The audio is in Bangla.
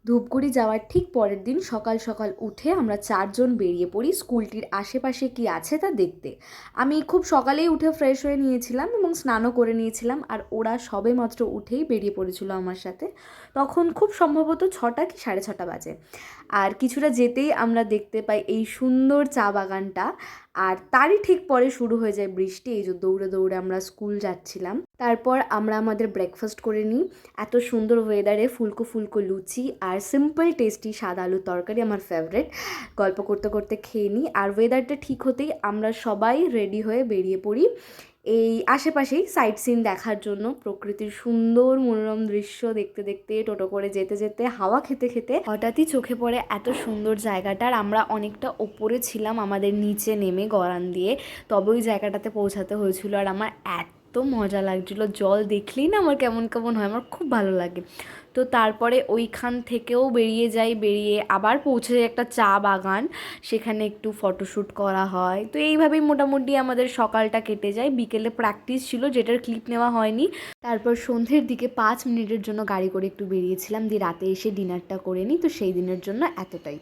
ধূপগুড়ি যাওয়ার ঠিক পরের দিন সকাল সকাল উঠে আমরা চারজন বেরিয়ে পড়ি স্কুলটির আশেপাশে কি আছে তা দেখতে। আমি খুব সকালেই উঠে ফ্রেশ হয়ে নিয়েছিলাম এবং স্নানও করে নিয়েছিলাম, আর ওরা সবেমাত্র উঠেই বেরিয়ে পড়েছিল আমার সাথে। তখন খুব সম্ভবত 6টা কি 6:30 বাজে। আর কিছুটা যেতেই আমরা দেখতে পাই এই সুন্দর চা বাগানটা, আর তারই ঠিক পরে শুরু হয়ে যায় বৃষ্টি। এই যে দৌড়ে দৌড়ে আমরা স্কুল যাচ্ছিলাম। তারপর আমরা আমাদের ব্রেকফাস্ট করে নিই। এত সুন্দর ওয়েদারে ফুলকো ফুলকো লুচি আর সিম্পল টেস্টি সাদা আলুর তরকারি আমার ফেভারিট। গল্প করতে করতে খেয়ে নিই, আর ওয়েদারটা ঠিক হতেই আমরা সবাই রেডি হয়ে বেরিয়ে পড়ি এই আশেপাশেই সাইট সিন দেখার জন্য। প্রকৃতির সুন্দর মনোরম দৃশ্য দেখতে দেখতে, টোটো করে যেতে যেতে, হাওয়া খেতে খেতে হঠাৎই চোখে পড়ে এত সুন্দর জায়গাটার। আমরা অনেকটা ওপরে ছিলাম, আমাদের নিচে নেমে গড়ান দিয়ে তবে ওই জায়গাটাতে পৌঁছাতে হয়েছিল। আর আমার এত মজা লাগছিলো, জল দেখলেই না আমার কেমন কেমন হয়, আমার খুব ভালো লাগে। তো তারপরে ওইখান থেকেও বেরিয়ে যাই, বেরিয়ে আবার পৌঁছে যাই একটা চা বাগান, সেখানে একটু ফটোশ্যুট করা হয়। তো এইভাবেই মোটামুটি আমাদের সকালটা কেটে যায়। বিকেলে প্র্যাকটিস ছিল যেটার ক্লিপ নেওয়া হয়নি। তারপর সন্ধ্যের দিকে 5 মিনিটের জন্য গাড়ি করে একটু বেরিয়েছিলাম, দিয়ে রাতে এসে ডিনারটা করে নিই। তো সেই দিনের জন্য এতটাই।